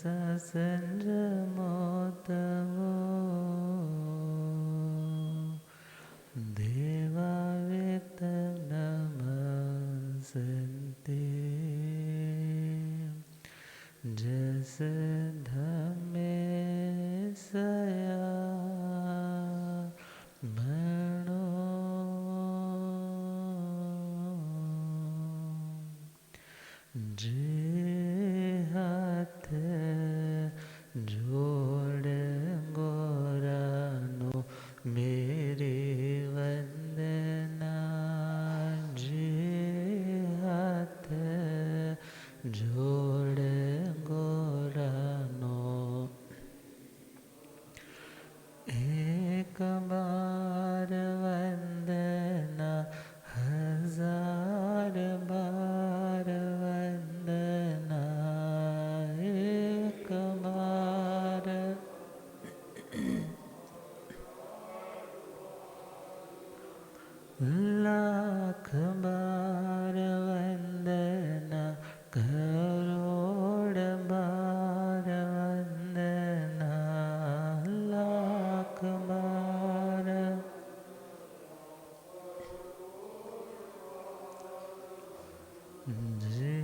ससंजमोतमो देवावेतनमसन्ते जस धमे सया मणो जे हाथ जोड़ गोरानो मेरे वंदना जे हाथ जोड़ गोरानो एक बार वंदना हजार बार वंदना एक बार लाख बार वंदना करोड़ बार वंदना लाख बार जे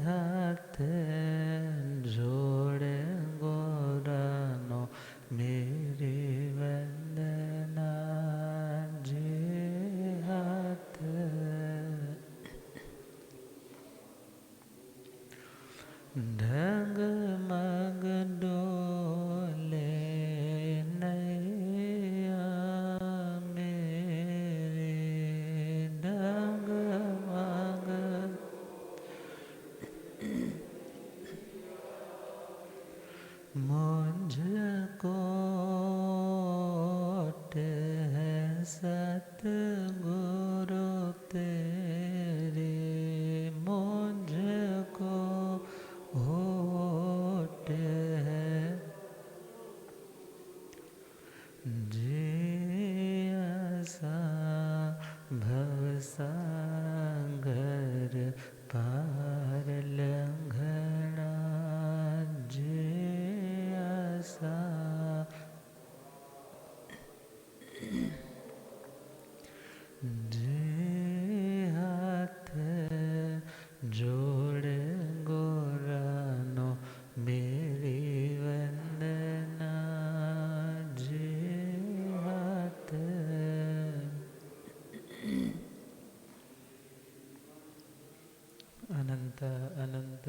हाथ जोड़ गोरानो मेरे वंदना जे हाथ ढगमग डोले नैया मेरे ढगमग मुझको है सतगुरु तेरे मुझको होठ है जे आसा भवसागर पार लंघना जे आसा जे हाथ जोड़ गोरानो मेरी वंदना जे हाथ अनंत अनंत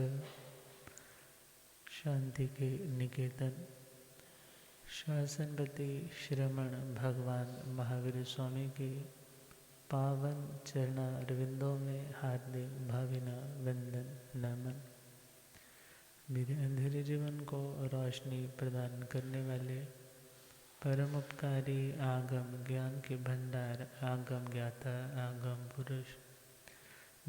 शांति के निकेतन शासनपति श्रमण भगवान महावीर स्वामी के पावन चरणारविंदों में हार्दिक भावना वंदन नमन। मेरे अंधेरे जीवन को रोशनी प्रदान करने वाले परम उपकारी आगम ज्ञान के भंडार आगम ज्ञाता आगम पुरुष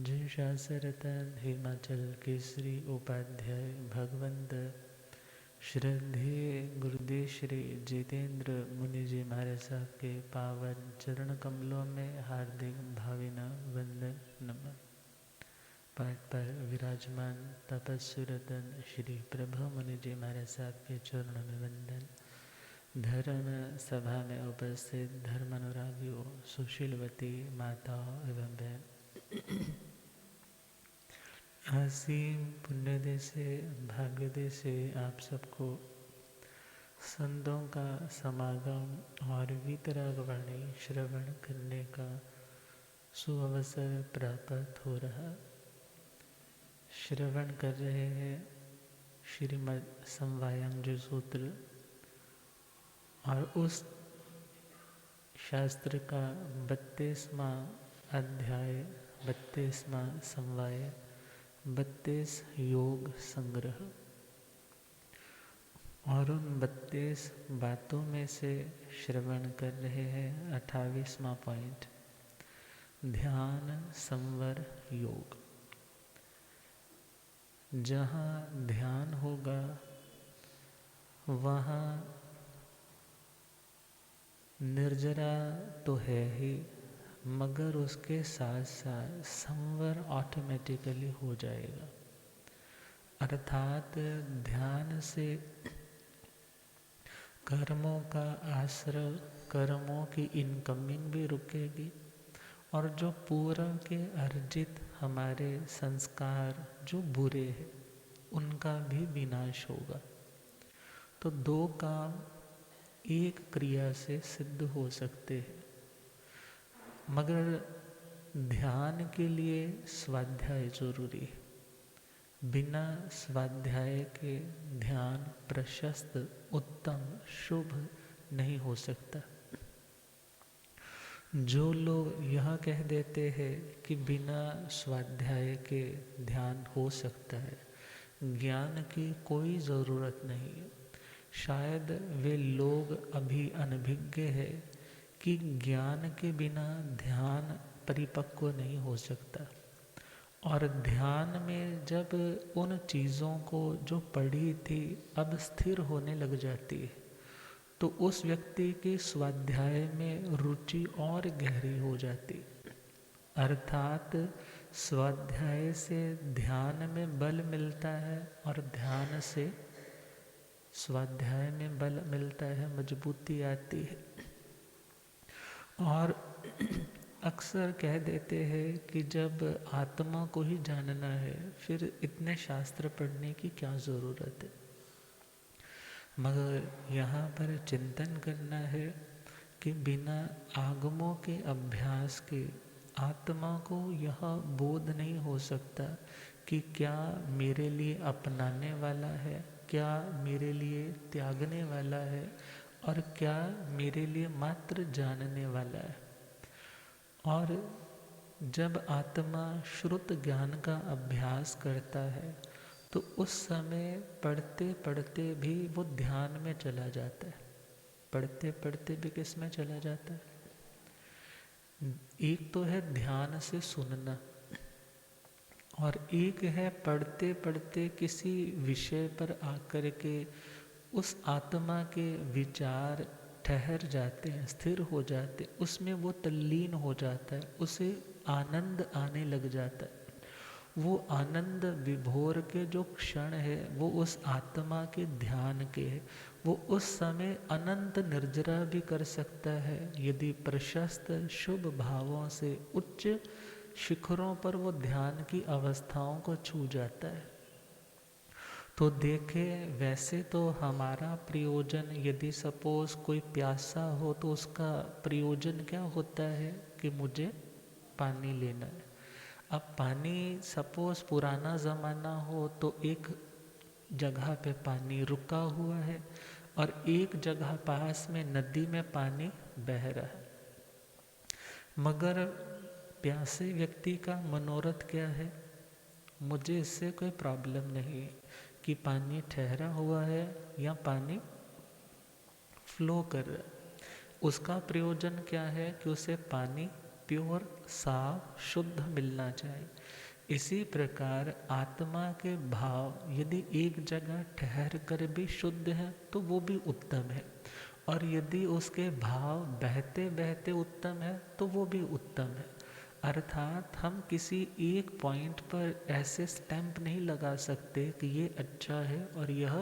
जय शास्त्ररतन हिमाचल केसरी उपाध्याय भगवंत श्रद्धेय गुरुदेव श्री जितेंद्र मुनि जी महाराज साहब के पावन चरण कमलों में हार्दिक भावना वंदन नमन। पाठ पर विराजमान तपस्वी रतन श्री प्रभु मुनि जी महाराज साहब के चरणों में वंदन। धर्म सभा में उपस्थित धर्मानुरागियों सुशीलवती माताओं एवं बहन असीम पुण्यदय से भाग्यदय से आप सबको संतों का समागम और वीतरागवाणी श्रवण करने का सुअवसर प्राप्त हो रहा। श्रवण कर रहे हैं श्रीमद् समवायांजु सूत्र और उस शास्त्र का 32वां अध्याय 32वां समवाय 32 योग संग्रह और उन 32 बातों में से श्रवण कर रहे हैं 28वां पॉइंट ध्यान संवर योग। जहाँ ध्यान होगा वहाँ निर्जरा तो है ही मगर उसके साथ साथ संवर ऑटोमेटिकली हो जाएगा। अर्थात ध्यान से कर्मों का आश्रय, कर्मों की इनकमिंग भी रुकेगी और जो पूर्व के अर्जित हमारे संस्कार जो बुरे हैं उनका भी विनाश होगा। तो दो काम एक क्रिया से सिद्ध हो सकते हैं। मगर ध्यान के लिए स्वाध्याय जरूरी है। बिना स्वाध्याय के ध्यान प्रशस्त, उत्तम, शुभ नहीं हो सकता। जो लोग यह कह देते हैं कि बिना स्वाध्याय के ध्यान हो सकता है, ज्ञान की कोई ज़रूरत नहीं है, शायद वे लोग अभी अनभिज्ञ है कि ज्ञान के बिना ध्यान परिपक्व नहीं हो सकता। और ध्यान में जब उन चीज़ों को जो पढ़ी थी अब स्थिर होने लग जाती है, तो उस व्यक्ति की स्वाध्याय में रुचि और गहरी हो जाती। अर्थात स्वाध्याय से ध्यान में बल मिलता है और ध्यान से स्वाध्याय में बल मिलता है, मजबूती आती है। और अक्सर कह देते हैं कि जब आत्मा को ही जानना है फिर इतने शास्त्र पढ़ने की क्या ज़रूरत है। मगर यहाँ पर चिंतन करना है कि बिना आगमों के अभ्यास के आत्मा को यह बोध नहीं हो सकता कि क्या मेरे लिए अपनाने वाला है, क्या मेरे लिए त्यागने वाला है और क्या मेरे लिए मात्र जानने वाला है। और जब आत्मा श्रुत ज्ञान का अभ्यास करता है तो उस समय पढ़ते पढ़ते भी वो ध्यान में चला जाता है। पढ़ते पढ़ते भी किस में चला जाता है? एक तो है ध्यान से सुनना और एक है पढ़ते पढ़ते किसी विषय पर आकर के उस आत्मा के विचार ठहर जाते हैं, स्थिर हो जाते हैं, उसमें वो तल्लीन हो जाता है, उसे आनंद आने लग जाता है। वो आनंद विभोर के जो क्षण है वो उस आत्मा के ध्यान के है। वो उस समय अनंत निर्जरा भी कर सकता है यदि प्रशस्त शुभ भावों से उच्च शिखरों पर वो ध्यान की अवस्थाओं को छू जाता है। तो देखें, वैसे तो हमारा प्रयोजन, यदि सपोज कोई प्यासा हो तो उसका प्रयोजन क्या होता है कि मुझे पानी लेना है। अब पानी सपोज पुराना ज़माना हो तो एक जगह पे पानी रुका हुआ है और एक जगह पास में नदी में पानी बह रहा है। मगर प्यासे व्यक्ति का मनोरथ क्या है? मुझे इससे कोई प्रॉब्लम नहीं कि पानी ठहरा हुआ है या पानी फ्लो कर रहा है। उसका प्रयोजन क्या है कि उसे पानी प्योर, साफ, शुद्ध मिलना चाहिए। इसी प्रकार आत्मा के भाव यदि एक जगह ठहर कर भी शुद्ध है तो वो भी उत्तम है, और यदि उसके भाव बहते बहते उत्तम है तो वो भी उत्तम है। अर्थात हम किसी एक पॉइंट पर ऐसे स्टैंप नहीं लगा सकते कि ये अच्छा है और यह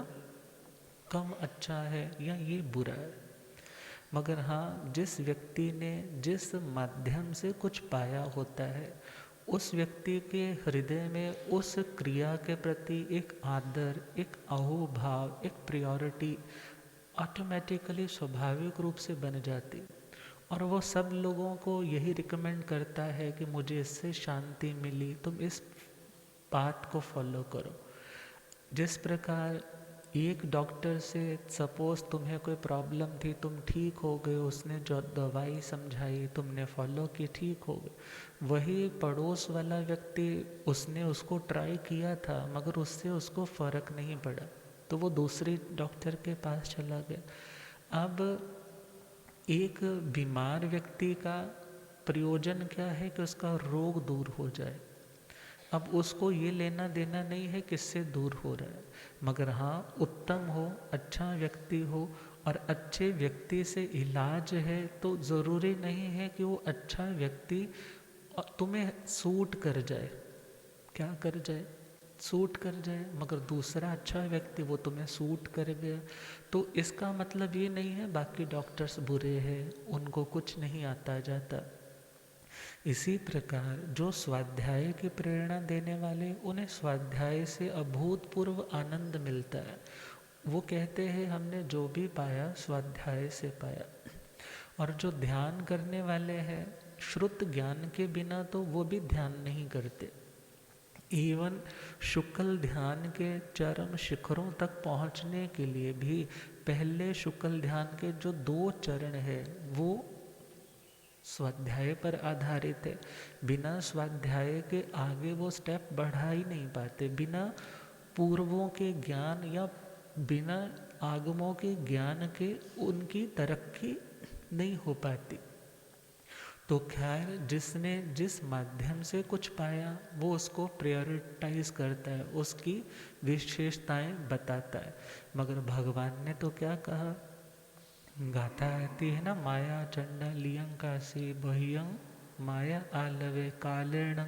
कम अच्छा है या ये बुरा है। मगर हाँ, जिस व्यक्ति ने जिस माध्यम से कुछ पाया होता है उस व्यक्ति के हृदय में उस क्रिया के प्रति एक आदर, एक अहोभाव, एक प्रायोरिटी ऑटोमेटिकली स्वाभाविक रूप से बन जाती, और वो सब लोगों को यही रिकमेंड करता है कि मुझे इससे शांति मिली, तुम इस पाथ को फॉलो करो। जिस प्रकार एक डॉक्टर से सपोज तुम्हें कोई प्रॉब्लम थी, तुम ठीक हो गए, उसने जो दवाई समझाई तुमने फॉलो की, ठीक हो गए। वही पड़ोस वाला व्यक्ति, उसने उसको ट्राई किया था मगर उससे उसको फ़र्क नहीं पड़ा तो वो दूसरे डॉक्टर के पास चला गया। अब एक बीमार व्यक्ति का प्रयोजन क्या है कि उसका रोग दूर हो जाए। अब उसको ये लेना देना नहीं है किससे दूर हो रहा है, मगर हाँ उत्तम हो, अच्छा व्यक्ति हो और अच्छे व्यक्ति से इलाज है तो ज़रूरी नहीं है कि वो अच्छा व्यक्ति तुम्हें सूट कर जाए। क्या कर जाए? सूट कर जाए, मगर दूसरा अच्छा व्यक्ति वो तुम्हें सूट कर गया, तो इसका मतलब ये नहीं है बाकी डॉक्टर्स बुरे हैं, उनको कुछ नहीं आता जाता। इसी प्रकार जो स्वाध्याय की प्रेरणा देने वाले, उन्हें स्वाध्याय से अभूतपूर्व आनंद मिलता है। वो कहते हैं हमने जो भी पाया स्वाध्याय से पाया। और जो ध्यान करने वाले हैं, श्रुत ज्ञान के बिना तो वो भी ध्यान नहीं करते। इवन शुक्ल ध्यान के चरम शिखरों तक पहुंचने के लिए भी पहले शुक्ल ध्यान के जो 2 चरण है वो स्वाध्याय पर आधारित है। बिना स्वाध्याय के आगे वो स्टेप बढ़ा ही नहीं पाते। बिना पूर्वों के ज्ञान या बिना आगमों के ज्ञान के उनकी तरक्की नहीं हो पाती। तो खैर, जिसने जिस माध्यम से कुछ पाया वो उसको प्रायोरिटाइज करता है, उसकी विशेषताएं बताता है। मगर भगवान ने तो क्या कहा, गाथा आती है ना, माया चंडालियं काशी बह्यं माया आलवे कालेण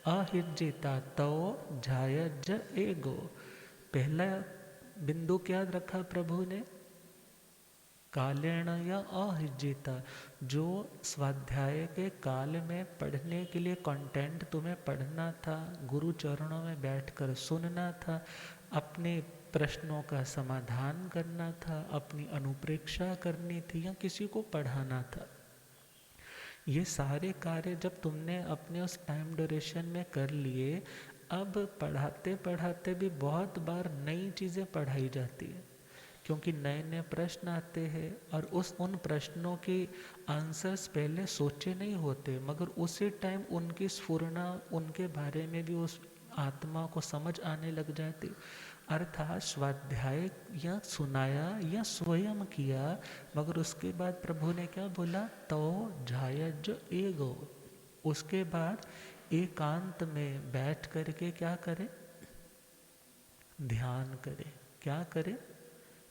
अहिर्जिता तो झायज एगो। पहला बिंदु क्या रखा प्रभु ने, कालेण या अहिर्जिता। जो स्वाध्याय के काल में पढ़ने के लिए कंटेंट तुम्हें पढ़ना था, गुरु चरणों में बैठकर सुनना था, अपने प्रश्नों का समाधान करना था, अपनी अनुप्रेक्षा करनी थी या किसी को पढ़ाना था, ये सारे कार्य जब तुमने अपने उस टाइम ड्यूरेशन में कर लिए, अब पढ़ाते पढ़ाते भी बहुत बार नई चीज़ें पढ़ाई जाती है, क्योंकि नए नए प्रश्न आते हैं और उन प्रश्नों के आंसर्स पहले सोचे नहीं होते, मगर उसी टाइम उनकी स्फुरना, उनके बारे में भी उस आत्मा को समझ आने लग जाती। अर्थात स्वाध्याय या सुनाया या स्वयं किया, मगर उसके बाद प्रभु ने क्या बोला, तो झायज एगो। उसके बाद एकांत में बैठ करके क्या करे, ध्यान करे। क्या करे,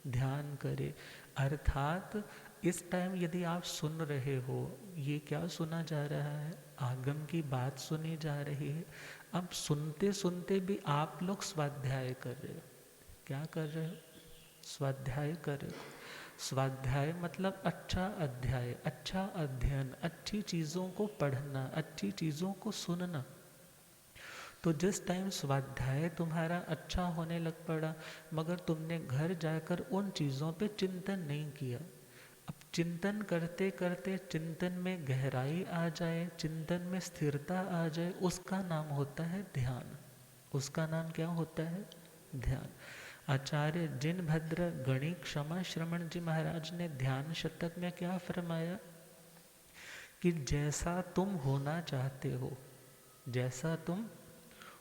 ध्यान करे। अर्थात इस टाइम यदि आप सुन रहे हो, ये क्या सुना जा रहा है, आगम की बात सुनी जा रही है। अब सुनते सुनते भी आप लोग स्वाध्याय कर रहे हो। क्या कर रहे हो, स्वाध्याय कर रहे हो। स्वाध्याय मतलब अच्छा अध्याय, अच्छा अध्ययन, अच्छी चीज़ों को पढ़ना, अच्छी चीज़ों को सुनना। तो जिस टाइम स्वाध्याय तुम्हारा अच्छा होने लग पड़ा, मगर तुमने घर जाकर उन चीज़ों पे चिंतन नहीं किया। अब चिंतन करते करते चिंतन में गहराई आ जाए, चिंतन में स्थिरता आ जाए, उसका नाम होता है ध्यान। उसका नाम क्या होता है, ध्यान। आचार्य जिनभद्र गणिक क्षमा श्रमण जी महाराज ने ध्यान शतक में क्या फरमाया कि जैसा तुम होना चाहते हो, जैसा तुम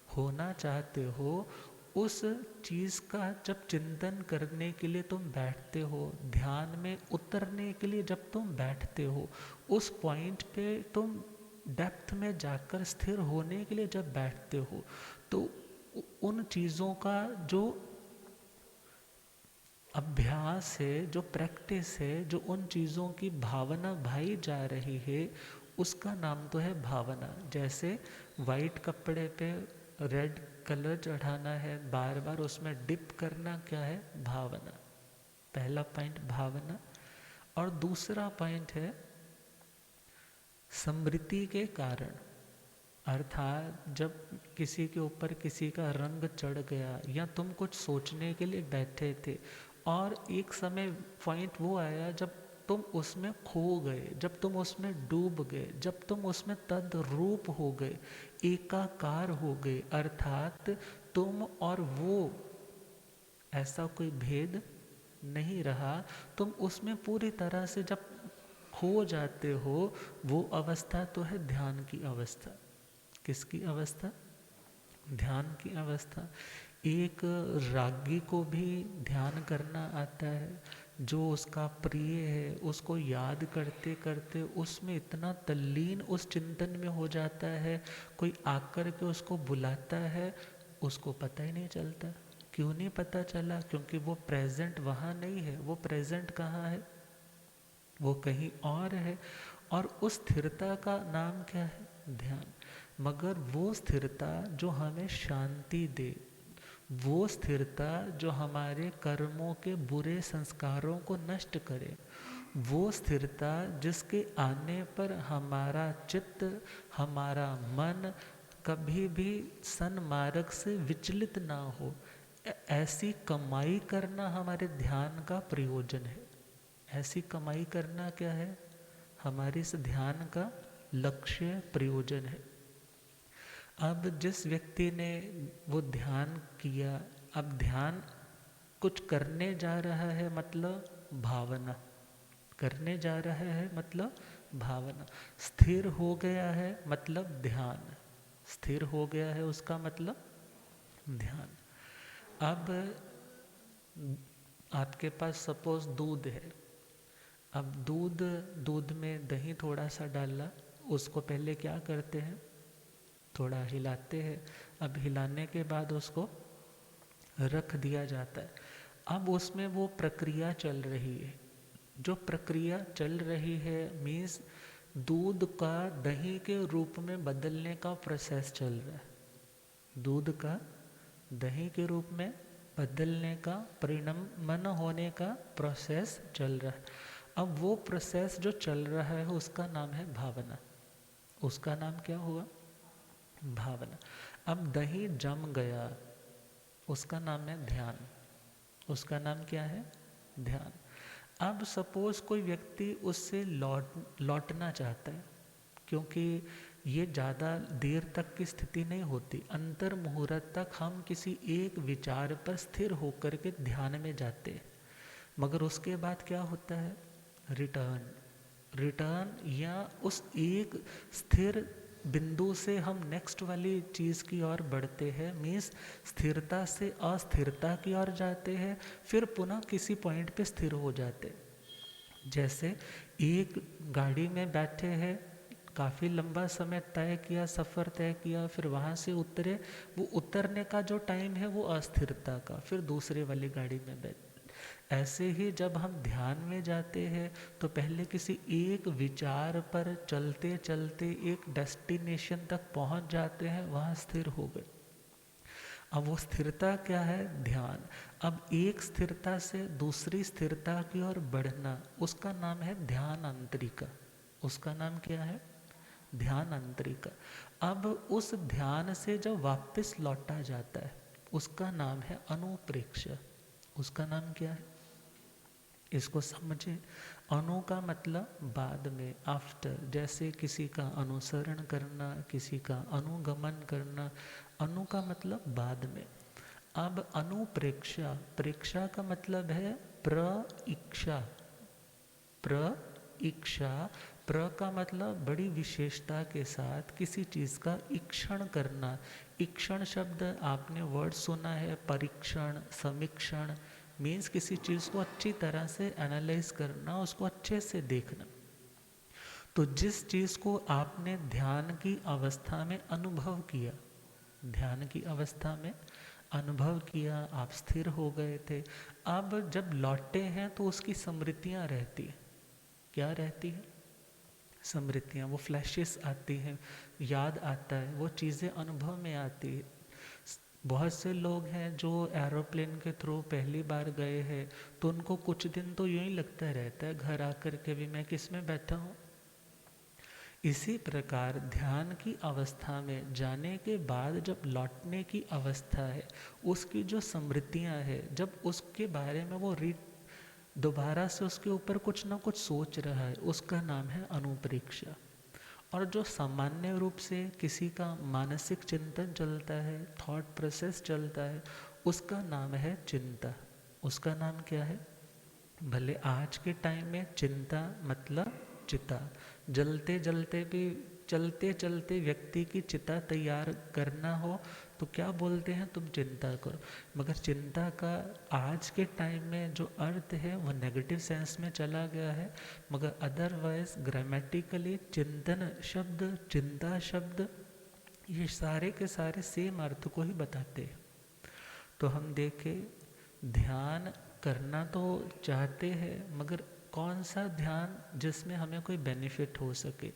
होना चाहते हो, उस चीज़ का जब चिंतन करने के लिए तुम बैठते हो, ध्यान में उतरने के लिए जब तुम बैठते हो, उस पॉइंट पे तुम डेप्थ में जाकर स्थिर होने के लिए जब बैठते हो, तो उन चीज़ों का जो अभ्यास है, जो प्रैक्टिस है, जो उन चीज़ों की भावना भाई जा रही है, उसका नाम तो है भावना। जैसे वाइट कपड़े पे रेड कलर चढ़ाना है, बार बार उसमें डिप करना, क्या है, भावना। पहला पॉइंट भावना। और दूसरा पॉइंट है स्मृति के कारण। अर्थात जब किसी के ऊपर किसी का रंग चढ़ गया या तुम कुछ सोचने के लिए बैठे थे और एक समय पॉइंट वो आया जब तुम उसमें खो गए, जब तुम उसमें डूब गए, जब तुम उसमें तद्रूप हो गए, एकाकार हो गए, अर्थात तुम और वो ऐसा कोई भेद नहीं रहा, तुम उसमें पूरी तरह से जब खो जाते हो, वो अवस्था तो है ध्यान की अवस्था। किसकी अवस्था, ध्यान की अवस्था। एक रागी को भी ध्यान करना आता है, जो उसका प्रिय है उसको याद करते करते उसमें इतना तल्लीन उस चिंतन में हो जाता है, कोई आकर के उसको बुलाता है, उसको पता ही नहीं चलता। क्यों नहीं पता चला, क्योंकि वो प्रेजेंट वहाँ नहीं है। वो प्रेजेंट कहाँ है, वो कहीं और है। और उस स्थिरता का नाम क्या है, ध्यान। मगर वो स्थिरता जो हमें शांति दे, वो स्थिरता जो हमारे कर्मों के बुरे संस्कारों को नष्ट करे, वो स्थिरता जिसके आने पर हमारा चित्त, हमारा मन कभी भी सन्मार्ग से विचलित ना हो, ऐसी कमाई करना हमारे ध्यान का प्रयोजन है। ऐसी कमाई करना क्या है? हमारे इस ध्यान का लक्ष्य प्रयोजन है। अब जिस व्यक्ति ने वो ध्यान किया, अब ध्यान कुछ करने जा रहा है, मतलब भावना करने जा रहा है, मतलब भावना स्थिर हो गया है, मतलब ध्यान स्थिर हो गया है, उसका मतलब ध्यान। अब आपके पास सपोज दूध है, अब दूध में दही थोड़ा सा डाला, उसको पहले क्या करते हैं? थोड़ा हिलाते हैं। अब हिलाने के बाद उसको रख दिया जाता है। अब उसमें वो प्रक्रिया चल रही है। जो प्रक्रिया चल रही है मीन्स दूध का दही के रूप में बदलने का प्रोसेस चल रहा है। दूध का दही के रूप में बदलने का, परिणमन होने का प्रोसेस चल रहा है। अब वो प्रोसेस जो चल रहा है उसका नाम है भावना। उसका नाम क्या हुआ? भावना। अब दही जम गया, उसका नाम है ध्यान। उसका नाम क्या है? ध्यान। अब सपोज कोई व्यक्ति उससे लौटना चाहता है, क्योंकि ये ज़्यादा देर तक की स्थिति नहीं होती। अंतर मुहूर्त तक हम किसी एक विचार पर स्थिर होकर के ध्यान में जाते हैं, मगर उसके बाद क्या होता है? रिटर्न या उस एक स्थिर बिंदु से हम नेक्स्ट वाली चीज़ की ओर बढ़ते हैं। मीन्स स्थिरता से अस्थिरता की ओर जाते हैं, फिर पुनः किसी पॉइंट पे स्थिर हो जाते हैं। जैसे एक गाड़ी में बैठे हैं, काफ़ी लंबा समय तय किया, सफ़र तय किया, फिर वहाँ से उतरे, वो उतरने का जो टाइम है वो अस्थिरता का, फिर दूसरे वाली गाड़ी में बैठ। ऐसे ही जब हम ध्यान में जाते हैं तो पहले किसी एक विचार पर चलते चलते एक डेस्टिनेशन तक पहुंच जाते हैं, वहाँ स्थिर हो गए। अब वो स्थिरता क्या है? ध्यान। अब एक स्थिरता से दूसरी स्थिरता की ओर बढ़ना, उसका नाम है ध्यान अंतरिका। उसका नाम क्या है? ध्यान अंतरिका। अब उस ध्यान से जब वापस लौटा जाता है उसका नाम है अनुप्रेक्ष्य। उसका नाम क्या है? इसको समझे। अनु का मतलब बाद में, आफ्टर। जैसे किसी का अनुसरण करना, किसी का अनुगमन करना, अनु का मतलब बाद में। अब अनुप्रेक्षा, प्रेक्षा का मतलब है प्रईक्षा। प्रईक्षा, प्र का मतलब बड़ी विशेषता के साथ किसी चीज़ का ईक्षण करना। ईक्षण शब्द आपने वर्ड सुना है, परीक्षण, समीक्षण। मीन्स किसी चीज़ को अच्छी तरह से एनालाइज करना, उसको अच्छे से देखना। तो जिस चीज़ को आपने ध्यान की अवस्था में अनुभव किया, ध्यान की अवस्था में अनुभव किया, आप स्थिर हो गए थे, अब जब लौटे हैं तो उसकी स्मृतियाँ रहती है। क्या रहती है? स्मृतियाँ। वो फ्लैशेस आती हैं, याद आता है, वो चीज़ें अनुभव में आती है। बहुत से लोग हैं जो एरोप्लेन के थ्रू पहली बार गए हैं, तो उनको कुछ दिन तो यूं ही लगता रहता है घर आकर के भी मैं किस में बैठा हूँ। इसी प्रकार ध्यान की अवस्था में जाने के बाद जब लौटने की अवस्था है, उसकी जो स्मृतियाँ है, जब उसके बारे में वो दोबारा से उसके ऊपर कुछ ना कुछ सोच रहा है, उसका नाम है अनुप्रेक्षा। और जो सामान्य रूप से किसी का मानसिक चिंतन चलता है, थॉट प्रोसेस चलता है, उसका नाम है चिंता। उसका नाम क्या है? भले आज के टाइम में चिंता मतलब चिता, जलते जलते भी, चलते चलते व्यक्ति की चिता तैयार करना हो तो क्या बोलते हैं? तुम चिंता करो। मगर चिंता का आज के टाइम में जो अर्थ है वो नेगेटिव सेंस में चला गया है। मगर अदरवाइज ग्रामेटिकली चिंतन शब्द, चिंता शब्द, ये सारे के सारे सेम अर्थ को ही बताते हैं। तो हम देखें, ध्यान करना तो चाहते हैं, मगर कौन सा ध्यान जिसमें हमें कोई बेनिफिट हो सके।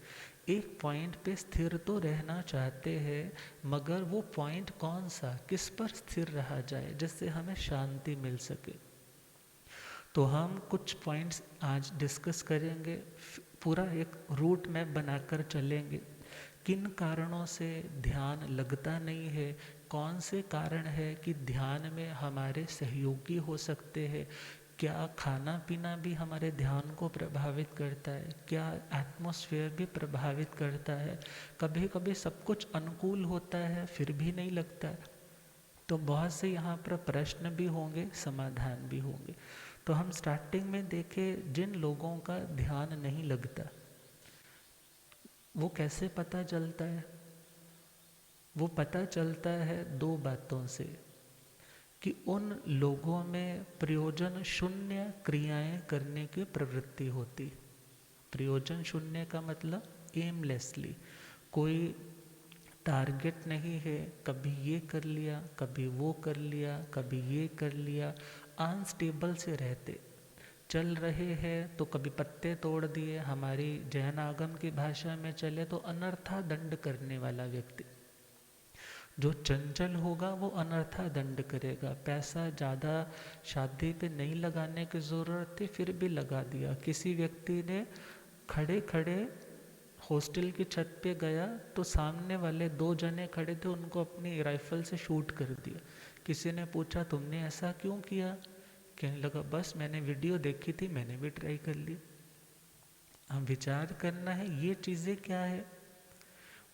एक पॉइंट पे स्थिर तो रहना चाहते हैं, मगर वो पॉइंट कौन सा, किस पर स्थिर रहा जाए जिससे हमें शांति मिल सके। तो हम कुछ पॉइंट्स आज डिस्कस करेंगे, पूरा एक रूट मैप बनाकर चलेंगे। किन कारणों से ध्यान लगता नहीं है, कौन से कारण है कि ध्यान में हमारे सहयोगी हो सकते हैं, क्या खाना पीना भी हमारे ध्यान को प्रभावित करता है, क्या एटमॉस्फेयर भी प्रभावित करता है। कभी कभी सब कुछ अनुकूल होता है फिर भी नहीं लगता है। तो बहुत से यहाँ पर प्रश्न भी होंगे, समाधान भी होंगे। तो हम स्टार्टिंग में देखें, जिन लोगों का ध्यान नहीं लगता वो कैसे पता चलता है। वो पता चलता है दो बातों से, कि उन लोगों में प्रयोजन शून्य क्रियाएं करने की प्रवृत्ति होती। प्रयोजन शून्य का मतलब एमलेसली, कोई टारगेट नहीं है, कभी ये कर लिया, कभी वो कर लिया, कभी ये कर लिया, अनस्टेबल से रहते चल रहे हैं। तो कभी पत्ते तोड़ दिए, हमारी जैन आगम की भाषा में चले तो अनर्था दंड करने वाला व्यक्ति। जो चंचल होगा वो अनर्था दंड करेगा। पैसा ज़्यादा शादी पे नहीं लगाने की ज़रूरत थी फिर भी लगा दिया। किसी व्यक्ति ने खड़े खड़े हॉस्टल की छत पे गया तो सामने वाले दो जने खड़े थे, उनको अपनी राइफल से शूट कर दिया। किसी ने पूछा तुमने ऐसा क्यों किया, कहने लगा बस मैंने वीडियो देखी थी, मैंने भी ट्राई कर लिया। हम विचार करना है ये चीज़ें क्या है,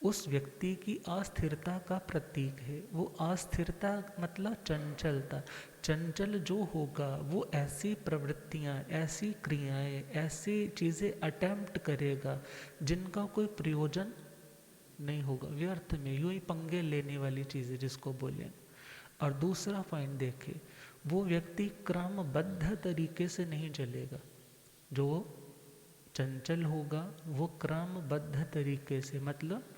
उस व्यक्ति की अस्थिरता का प्रतीक है। वो अस्थिरता मतलब चंचलता। चंचल जो होगा वो ऐसी प्रवृत्तियाँ, ऐसी क्रियाएं, ऐसी चीज़ें अटेम्प्ट करेगा जिनका कोई प्रयोजन नहीं होगा, व्यर्थ में यूं ही पंगे लेने वाली चीज़ें जिसको बोलें। और दूसरा पॉइंट देखें, वो व्यक्ति क्रमबद्ध तरीके से नहीं चलेगा। जो चंचल होगा वो क्रमबद्ध तरीके से, मतलब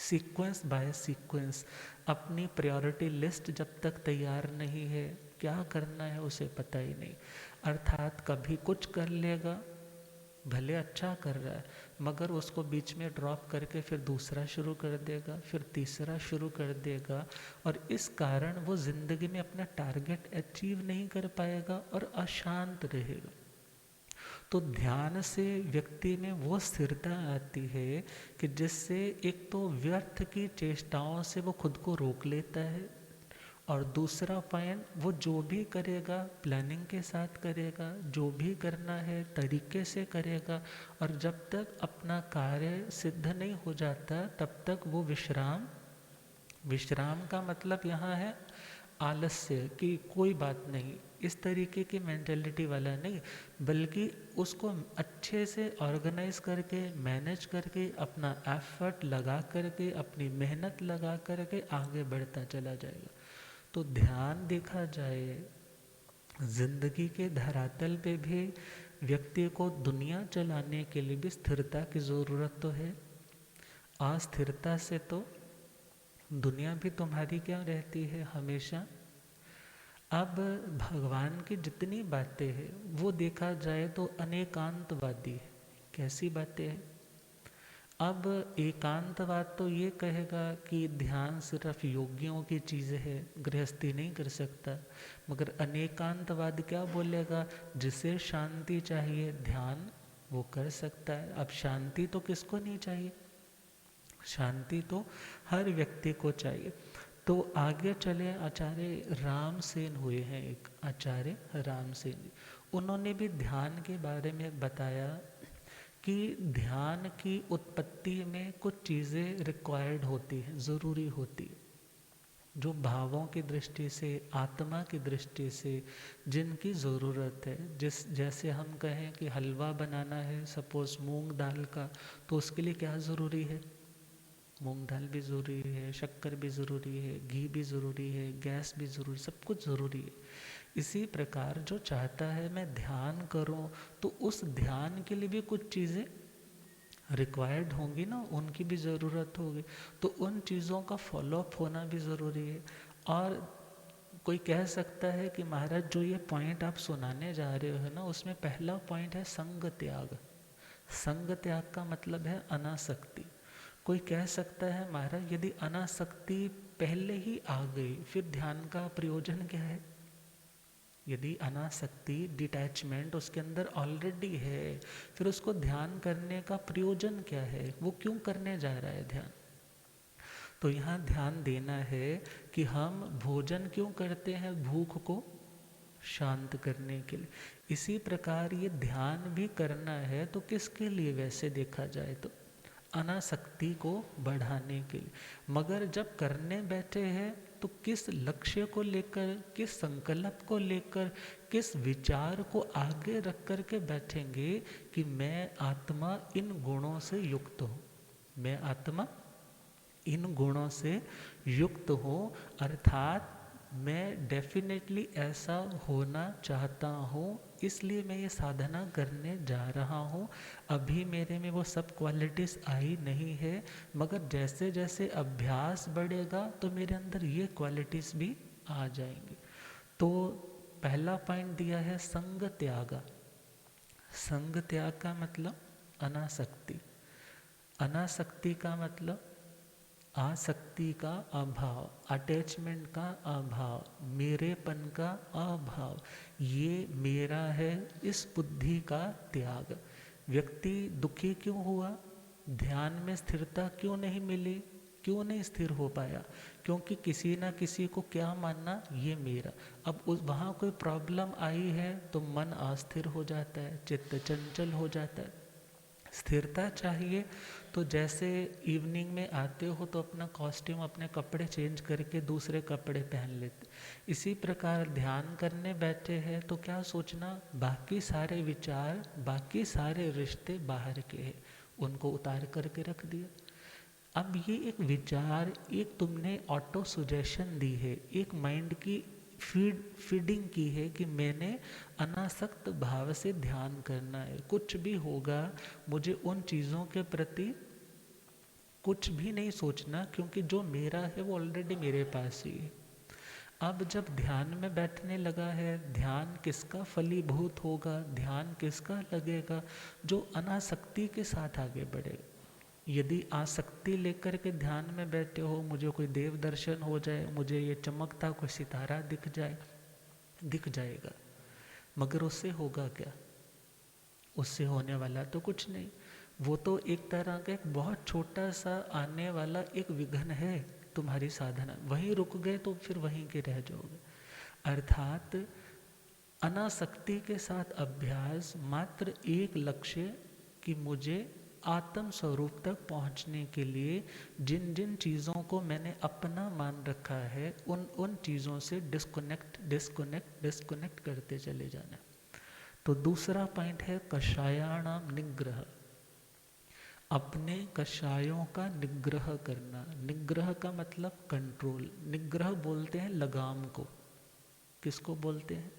सीक्वेंस बाय सीक्वेंस, अपनी प्रायोरिटी लिस्ट जब तक तैयार नहीं है, क्या करना है उसे पता ही नहीं। अर्थात कभी कुछ कर लेगा, भले अच्छा कर रहा है, मगर उसको बीच में ड्रॉप करके फिर दूसरा शुरू कर देगा, फिर तीसरा शुरू कर देगा, और इस कारण वो ज़िंदगी में अपना टारगेट अचीव नहीं कर पाएगा और अशांत रहेगा। तो ध्यान से व्यक्ति में वो स्थिरता आती है कि जिससे एक तो व्यर्थ की चेष्टाओं से वो खुद को रोक लेता है, और दूसरा पॉइंट, वो जो भी करेगा प्लानिंग के साथ करेगा, जो भी करना है तरीके से करेगा, और जब तक अपना कार्य सिद्ध नहीं हो जाता तब तक वो विश्राम का मतलब यहाँ है आलस्य, कि कोई बात नहीं, इस तरीके की मेंटेलिटी वाला नहीं, बल्कि उसको अच्छे से ऑर्गेनाइज करके, मैनेज करके, अपना एफर्ट लगा करके, अपनी मेहनत लगा करके आगे बढ़ता चला जाएगा। तो ध्यान देखा जाए, जिंदगी के धरातल पे भी व्यक्ति को दुनिया चलाने के लिए भी स्थिरता की ज़रूरत तो है। अस्थिरता से तो दुनिया भी तुम्हारी क्या रहती है हमेशा। अब भगवान की जितनी बातें हैं वो देखा जाए तो अनेकांतवादी है। कैसी बातें हैं? अब एकांतवाद तो ये कहेगा कि ध्यान सिर्फ योगियों की चीज़ है, गृहस्थी नहीं कर सकता। मगर अनेकांतवाद क्या बोलेगा, जिसे शांति चाहिए ध्यान वो कर सकता है। अब शांति तो किसको नहीं चाहिए, शांति तो हर व्यक्ति को चाहिए। तो आगे चले, आचार्य रामसेन हुए हैं, एक आचार्य रामसेन, उन्होंने भी ध्यान के बारे में बताया कि ध्यान की उत्पत्ति में कुछ चीज़ें रिक्वायर्ड होती हैं, ज़रूरी होती है, जो भावों की दृष्टि से, आत्मा की दृष्टि से जिनकी ज़रूरत है। जैसे हम कहें कि हलवा बनाना है सपोज़ मूंग दाल का, तो उसके लिए क्या ज़रूरी है, मूंग दाल भी ज़रूरी है, शक्कर भी ज़रूरी है, घी भी ज़रूरी है, गैस भी ज़रूरी, सब कुछ ज़रूरी है। इसी प्रकार जो चाहता है मैं ध्यान करूं, तो उस ध्यान के लिए भी कुछ चीज़ें रिक्वायर्ड होंगी ना, उनकी भी ज़रूरत होगी। तो उन चीज़ों का फॉलोअप होना भी ज़रूरी है। और कोई कह सकता है कि महाराज जो ये पॉइंट आप सुनाने जा रहे हो ना, उसमें पहला पॉइंट है संग त्याग। संग त्याग का मतलब है अनासक्ति। कोई कह सकता है महाराज यदि अनासक्ति पहले ही आ गई फिर ध्यान का प्रयोजन क्या है? यदि अनासक्ति डिटैचमेंट उसके अंदर ऑलरेडी है, फिर उसको ध्यान करने का प्रयोजन क्या है? वो क्यों करने जा रहा है ध्यान? तो यहाँ ध्यान देना है कि हम भोजन क्यों करते हैं? भूख को शांत करने के लिए। इसी प्रकार ये ध्यान भी करना है तो किसके लिए? वैसे देखा जाए तो अनासक्ति को बढ़ाने के लिए। मगर जब करने बैठे हैं तो किस लक्ष्य को लेकर, किस संकल्प को लेकर, किस विचार को आगे रख कर के बैठेंगे कि मैं आत्मा इन गुणों से युक्त हूँ, मैं आत्मा इन गुणों से युक्त हूँ, अर्थात मैं डेफिनेटली ऐसा होना चाहता हूँ, इसलिए मैं ये साधना करने जा रहा हूँ। अभी मेरे में वो सब क्वालिटीज़ आई नहीं है, मगर जैसे जैसे अभ्यास बढ़ेगा तो मेरे अंदर ये क्वालिटीज़ भी आ जाएंगी। तो पहला पॉइंट दिया है संग त्याग। संग त्याग का मतलब अनासक्ति। अनासक्ति का मतलब आसक्ति का अभाव, अटैचमेंट का अभाव, मेरेपन का अभाव, ये मेरा है, इस बुद्धि का त्याग। व्यक्ति दुखी क्यों हुआ? ध्यान में स्थिरता क्यों नहीं मिली? क्यों नहीं स्थिर हो पाया? क्योंकि किसी ना किसी को क्या मानना, ये मेरा। अब उस वहाँ कोई प्रॉब्लम आई है तो मन अस्थिर हो जाता है, चित्त चंचल हो जाता है। स्थिरता चाहिए तो जैसे इवनिंग में आते हो तो अपना कॉस्ट्यूम, अपने कपड़े चेंज करके दूसरे कपड़े पहन लेते, इसी प्रकार ध्यान करने बैठे हैं तो क्या सोचना, बाकी सारे विचार, बाकी सारे रिश्ते बाहर के हैं, उनको उतार करके रख दिया। अब ये एक विचार, एक तुमने ऑटो सुजेशन दी है, एक माइंड की फीडिंग की है कि मैंने अनासक्त भाव से ध्यान करना है। कुछ भी होगा मुझे उन चीज़ों के प्रति कुछ भी नहीं सोचना, क्योंकि जो मेरा है वो ऑलरेडी मेरे पास ही है। अब जब ध्यान में बैठने लगा है, ध्यान किसका फलीभूत होगा, ध्यान किसका लगेगा? जो अनासक्ति के साथ आगे बढ़ेगा। यदि आसक्ति लेकर के ध्यान में बैठे हो, मुझे कोई देव दर्शन हो जाए, मुझे ये चमकता कोई सितारा दिख जाए, दिख जाएगा, मगर उससे होगा क्या? उससे होने वाला तो कुछ नहीं। वो तो एक तरह का एक बहुत छोटा सा आने वाला एक विघ्न है तुम्हारी साधना। वहीं रुक गए तो फिर वहीं के रह जाओगे। अर्थात अनासक्ति के साथ अभ्यास, मात्र एक लक्ष्य कि मुझे आत्म स्वरूप तक पहुंचने के लिए जिन जिन चीज़ों को मैंने अपना मान रखा है, उन उन चीज़ों से डिस्कनेक्ट करते चले जाना। तो दूसरा पॉइंट है कषायाणाम निग्रह। अपने कषायों का निग्रह करना। निग्रह का मतलब कंट्रोल। निग्रह बोलते हैं लगाम को। किसको बोलते हैं?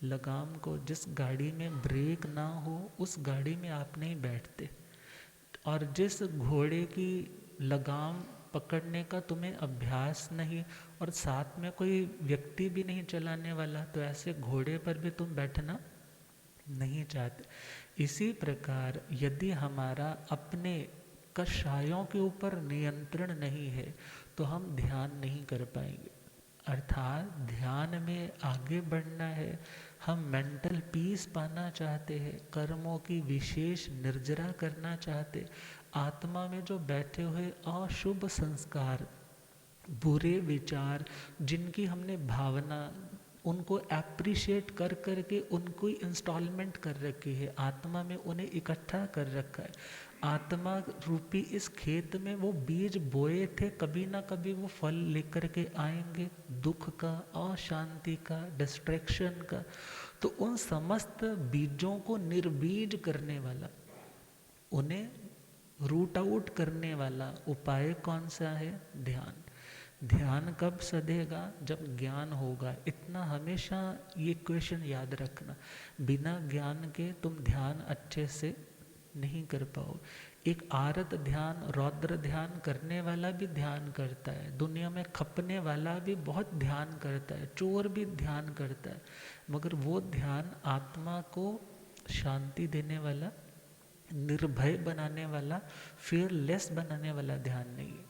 लगाम को। जिस गाड़ी में ब्रेक ना हो उस गाड़ी में आप नहीं बैठते, और जिस घोड़े की लगाम पकड़ने का तुम्हें अभ्यास नहीं और साथ में कोई व्यक्ति भी नहीं चलाने वाला, तो ऐसे घोड़े पर भी तुम बैठना नहीं चाहते। इसी प्रकार यदि हमारा अपने कषायों के ऊपर नियंत्रण नहीं है तो हम ध्यान नहीं कर पाएंगे। अर्थात ध्यान में आगे बढ़ना है, हम मेंटल पीस पाना चाहते हैं, कर्मों की विशेष निर्जरा करना चाहते, आत्मा में जो बैठे हुए अशुभ संस्कार, बुरे विचार, जिनकी हमने भावना, उनको एप्रिशिएट कर करके उनको इंस्टॉलमेंट कर रखी है, आत्मा में उन्हें इकट्ठा कर रखा है। आत्मा रूपी इस खेत में वो बीज बोए थे, कभी ना कभी वो फल लेकर के आएंगे, दुख का, अशांति का, डिस्ट्रैक्शन का। तो उन समस्त बीजों को निर्बीज करने वाला, उन्हें रूट आउट करने वाला उपाय कौन सा है? ध्यान। ध्यान कब सधेगा? जब ज्ञान होगा। इतना हमेशा ये क्वेश्चन याद रखना, बिना ज्ञान के तुम ध्यान अच्छे से नहीं कर पाओ। एक आरत ध्यान, रौद्र ध्यान करने वाला भी ध्यान करता है, दुनिया में खपने वाला भी बहुत ध्यान करता है, चोर भी ध्यान करता है, मगर वो ध्यान आत्मा को शांति देने वाला, निर्भय बनाने वाला, फियरलेस बनाने वाला ध्यान नहीं है।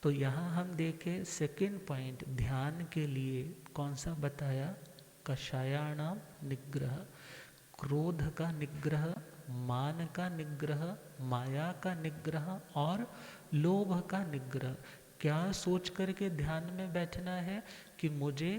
तो यहाँ हम देखें सेकंड पॉइंट ध्यान के लिए कौन सा बताया, कषायाणाम निग्रह, क्रोध का निग्रह, मान का निग्रह, माया का निग्रह और लोभ का निग्रह। क्या सोच करके ध्यान में बैठना है कि मुझे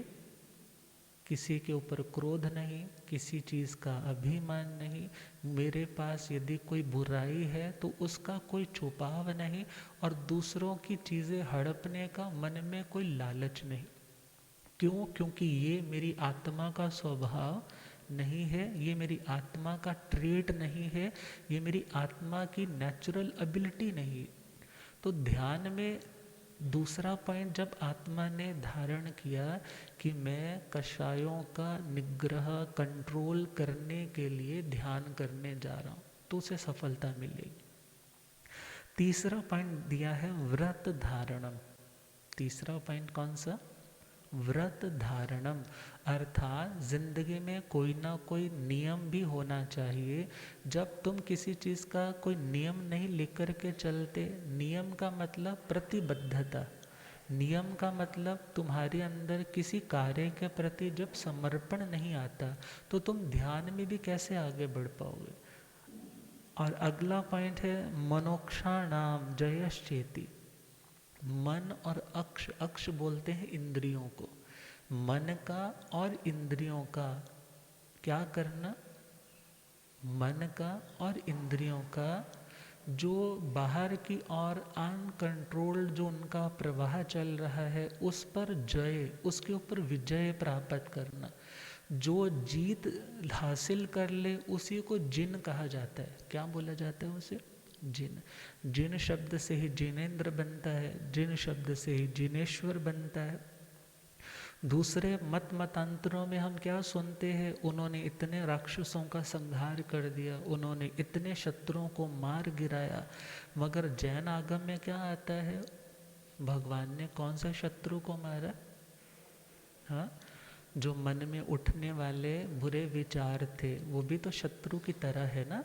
किसी के ऊपर क्रोध नहीं, किसी चीज़ का अभिमान नहीं, मेरे पास यदि कोई बुराई है तो उसका कोई छुपाव नहीं, और दूसरों की चीज़ें हड़पने का मन में कोई लालच नहीं। क्यों? क्योंकि ये मेरी आत्मा का स्वभाव नहीं है, ये मेरी आत्मा का ट्रेट नहीं है, ये मेरी आत्मा की नेचुरल एबिलिटी नहीं है। तो ध्यान में दूसरा पॉइंट जब आत्मा ने धारण किया कि मैं कषायों का निग्रह, कंट्रोल करने के लिए ध्यान करने जा रहा हूँ, तो उसे सफलता मिलेगी। तीसरा पॉइंट दिया है व्रत धारणम। तीसरा पॉइंट कौन सा? व्रत धारणम, अर्थात जिंदगी में कोई ना कोई नियम भी होना चाहिए। जब तुम किसी चीज़ का कोई नियम नहीं लेकर के चलते, नियम का मतलब प्रतिबद्धता, नियम का मतलब तुम्हारे अंदर किसी कार्य के प्रति जब समर्पण नहीं आता, तो तुम ध्यान में भी कैसे आगे बढ़ पाओगे। और अगला पॉइंट है मनोक्षाणाम जयश्चेति। मन और अक्ष, अक्ष बोलते हैं इंद्रियों को, मन का और इंद्रियों का क्या करना, मन का और इंद्रियों का जो बाहर की ओर अनकंट्रोल्ड जो उनका प्रवाह चल रहा है उस पर जय, उसके ऊपर विजय प्राप्त करना। जो जीत हासिल कर ले उसी को जिन कहा जाता है। क्या बोला जाता है उसे? जिन। जिन शब्द से ही जिनेंद्र बनता है, जिन शब्द से ही जिनेश्वर बनता है। दूसरे मतांतरों में हम क्या सुनते हैं, उन्होंने इतने राक्षसों का संहार कर दिया, उन्होंने इतने शत्रुओं को मार गिराया, मगर जैन आगम में क्या आता है, भगवान ने कौन सा शत्रु को मारा? हाँ, जो मन में उठने वाले बुरे विचार थे, वो भी तो शत्रु की तरह है ना।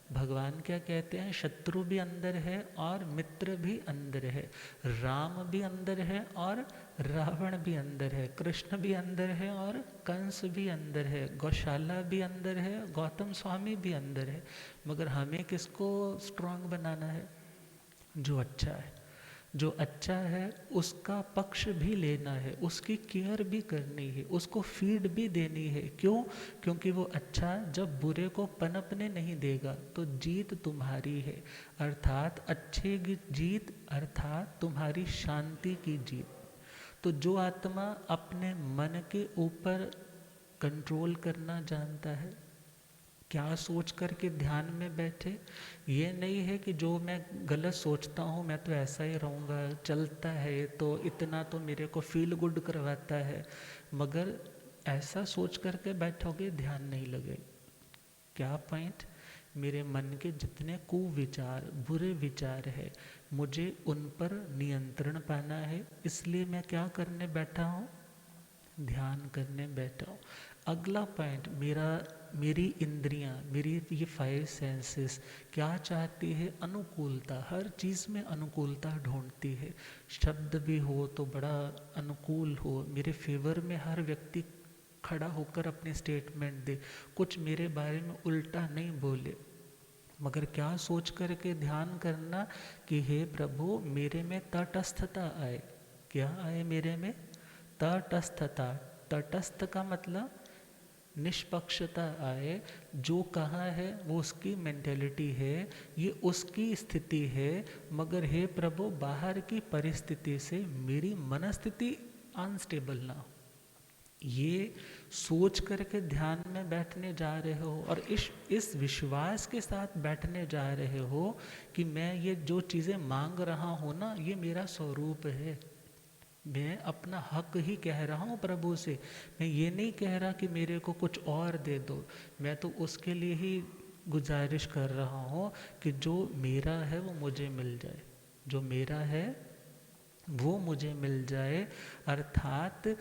भगवान क्या कहते हैं, शत्रु भी अंदर है और मित्र भी अंदर है, राम भी अंदर है और रावण भी अंदर है, कृष्ण भी अंदर है और कंस भी अंदर है, गौशाला भी अंदर है, गौतम स्वामी भी अंदर है। मगर हमें किसको स्ट्रांग बनाना है? जो अच्छा है। जो अच्छा है उसका पक्ष भी लेना है, उसकी केयर भी करनी है, उसको फीड भी देनी है। क्यों? क्योंकि वो अच्छा जब बुरे को पनपने नहीं देगा तो जीत तुम्हारी है, अर्थात अच्छे की जीत, अर्थात तुम्हारी शांति की जीत। तो जो आत्मा अपने मन के ऊपर कंट्रोल करना जानता है, क्या सोच करके ध्यान में बैठे, ये नहीं है कि जो मैं गलत सोचता हूँ मैं तो ऐसा ही रहूँगा, चलता है तो इतना तो मेरे को फील गुड करवाता है, मगर ऐसा सोच करके बैठोगे ध्यान नहीं लगे। क्या पॉइंट? मेरे मन के जितने कुविचार, बुरे विचार है, मुझे उन पर नियंत्रण पाना है, इसलिए मैं क्या करने बैठा हूँ? ध्यान करने बैठा हूँ। अगला पॉइंट मेरी इंद्रियां, मेरी ये 5 सेंसेस क्या चाहती है? अनुकूलता। हर चीज़ में अनुकूलता ढूंढती है। शब्द भी हो तो बड़ा अनुकूल हो, मेरे फेवर में हर व्यक्ति खड़ा होकर अपने स्टेटमेंट दे, कुछ मेरे बारे में उल्टा नहीं बोले। मगर क्या सोच करके ध्यान करना कि हे प्रभु मेरे में तटस्थता आए। क्या आए मेरे में? तटस्थता। तटस्थ का मतलब निष्पक्षता आए, जो कहाँ है वो उसकी मेंटेलिटी है, ये उसकी स्थिति है, मगर हे प्रभु बाहर की परिस्थिति से मेरी मनस्थिति अनस्टेबल ना हो। ये सोच करके ध्यान में बैठने जा रहे हो और इस विश्वास के साथ बैठने जा रहे हो कि मैं ये जो चीज़ें मांग रहा हूँ ना, ये मेरा स्वरूप है, मैं अपना हक ही कह रहा हूँ प्रभु से। मैं ये नहीं कह रहा कि मेरे को कुछ और दे दो, मैं तो उसके लिए ही गुजारिश कर रहा हूँ कि जो मेरा है वो मुझे मिल जाए, जो मेरा है वो मुझे मिल जाए। अर्थात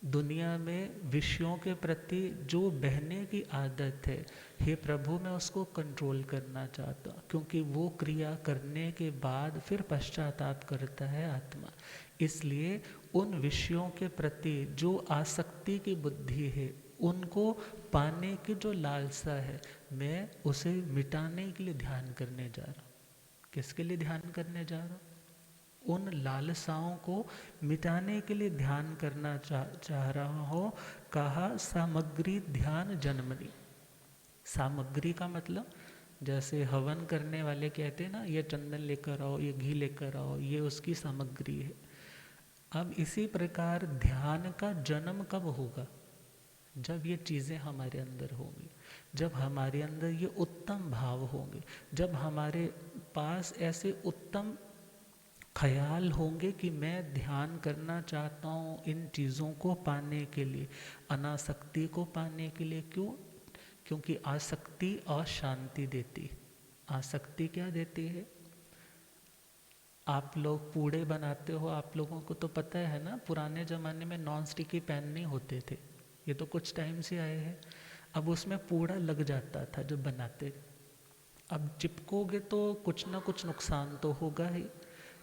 दुनिया में विषयों के प्रति जो बहने की आदत है, हे प्रभु मैं उसको कंट्रोल करना चाहता हूँ, क्योंकि वो क्रिया करने के बाद फिर पश्चाताप करता है आत्मा। इसलिए उन विषयों के प्रति जो आसक्ति की बुद्धि है, उनको पाने की जो लालसा है, मैं उसे मिटाने के लिए ध्यान करने जा रहा हूँ। किसके लिए ध्यान करने जा रहा हूँ? उन लालसाओं को मिटाने के लिए ध्यान करना चाह रहा हो। कहा सामग्री ध्यान जन्मनी। सामग्री का मतलब जैसे हवन करने वाले कहते हैं ना, ये चंदन लेकर आओ, ये घी लेकर आओ, ये उसकी सामग्री है। अब इसी प्रकार ध्यान का जन्म कब होगा? जब ये चीज़ें हमारे अंदर होंगी, जब हमारे अंदर ये उत्तम भाव होंगे, जब हमारे पास ऐसे उत्तम ख्याल होंगे कि मैं ध्यान करना चाहता हूँ इन चीज़ों को पाने के लिए, अनासक्ति को पाने के लिए। क्यों? क्योंकि आसक्ति अशांति देती। आसक्ति क्या देती है? आप लोग पूड़े बनाते हो, आप लोगों को तो पता है ना, पुराने ज़माने में नॉन स्टिकी पैन नहीं होते थे, ये तो कुछ टाइम से आए हैं। अब उसमें पूड़ा लग जाता था जब बनाते। अब चिपकोगे तो कुछ ना कुछ नुकसान तो होगा ही,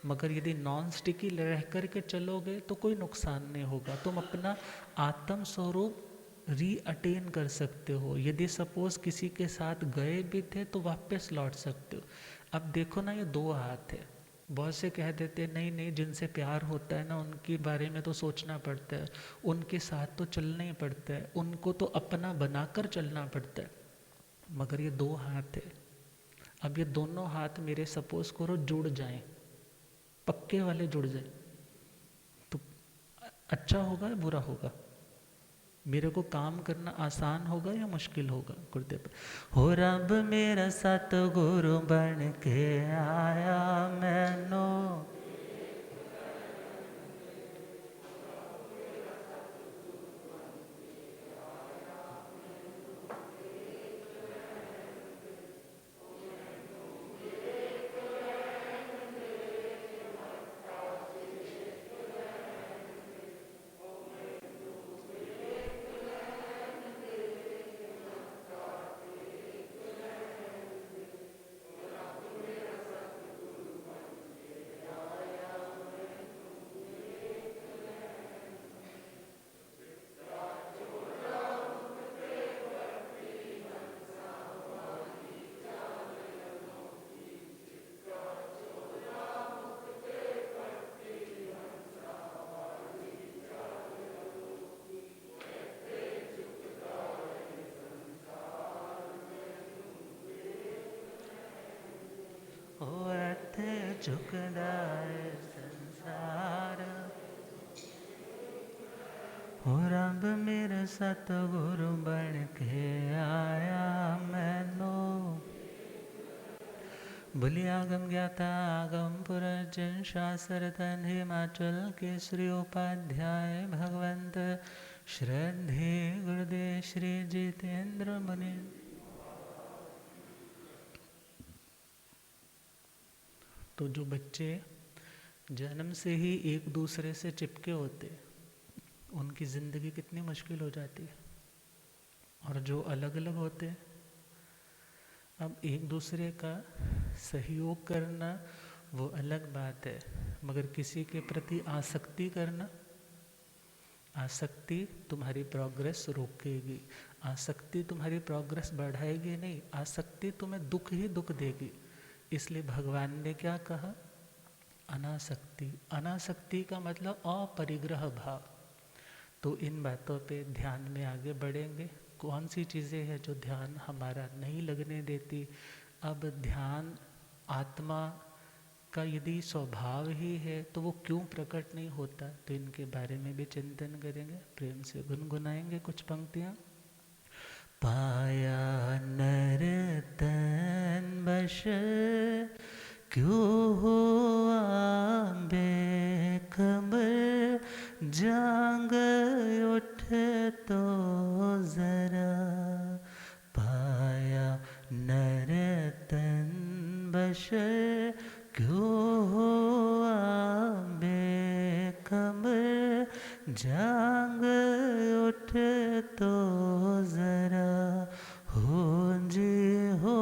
मगर यदि नॉन स्टिकी रह कर के चलोगे तो कोई नुकसान नहीं होगा। तुम अपना आत्म स्वरूप रीअटेन कर सकते हो। यदि सपोज किसी के साथ गए भी थे तो वापस लौट सकते हो। अब देखो ना, ये दो हाथ है। बहुत से कह देते हैं नहीं नहीं, जिनसे प्यार होता है ना उनके बारे में तो सोचना पड़ता है, उनके साथ तो चलना ही पड़ता है, उनको तो अपना बनाकर चलना पड़ता है। मगर ये दो हाथ है। अब ये दोनों हाथ मेरे सपोज करो जुड़ जाएं, पक्के वाले जुड़ जाए, तो अच्छा होगा या बुरा होगा? मेरे को काम करना आसान होगा या मुश्किल होगा? गुरुदेव हो रब मेरा सतगुरु बन के आया मैनो, झुकदा है संसार, हो रब मेरा सतगुरु बन के आया मैनो। भूलिया गम ज्ञाता आगम पुरजन शास्त्र तन हिमाचल केसरी उपाध्याय भगवंत श्रद्धे गुरुदेव श्री जितेंद्र मुनि। तो जो बच्चे जन्म से ही एक दूसरे से चिपके होते, उनकी ज़िंदगी कितनी मुश्किल हो जाती है। और जो अलग अलग होते, अब एक दूसरे का सहयोग करना वो अलग बात है, मगर किसी के प्रति आसक्ति करना, आसक्ति तुम्हारी प्रोग्रेस रोकेगी, आसक्ति तुम्हारी प्रोग्रेस बढ़ाएगी नहीं, आसक्ति तुम्हें दुख ही दुख देगी। इसलिए भगवान ने क्या कहा? अनासक्ति। अनासक्ति का मतलब अपरिग्रह भाव। तो इन बातों पे ध्यान में आगे बढ़ेंगे। कौन सी चीज़ें हैं जो ध्यान हमारा नहीं लगने देती? अब ध्यान आत्मा का यदि स्वभाव ही है तो वो क्यों प्रकट नहीं होता? तो इनके बारे में भी चिंतन करेंगे, प्रेम से गुनगुनाएंगे कुछ पंक्तियाँ। पाया नर तन बश क्यों हुआ बेखबर, जाग उठ तो जरा पाया अवसर क्यों हुआ बेखबर, जाग उठ तो जरा हो जी हो,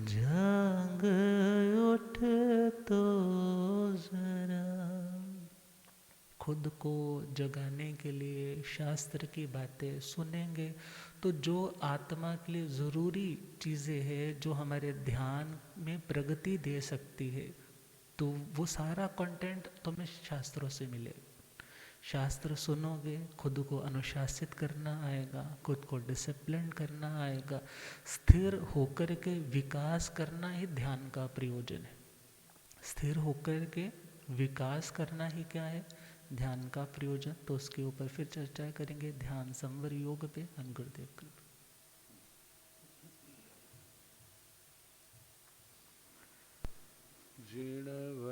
जाग उठ तो जरा। खुद को जगाने के लिए शास्त्र की बातें सुनेंगे तो जो आत्मा के लिए ज़रूरी चीज़ें हैं, जो हमारे ध्यान में प्रगति दे सकती है, तो वो सारा कंटेंट तुम्हें शास्त्रों से मिलेगा। शास्त्र सुनोगे, खुद को अनुशासित करना आएगा, खुद को डिसिप्लिन करना आएगा, स्थिर होकर के विकास करना ही ध्यान का प्रयोजन है। स्थिर होकर के विकास करना ही क्या है? ध्यान का प्रयोजन। तो उसके ऊपर फिर चर्चा करेंगे ध्यान संवर योग पे। गुरुदेव कृपा। जीर्ण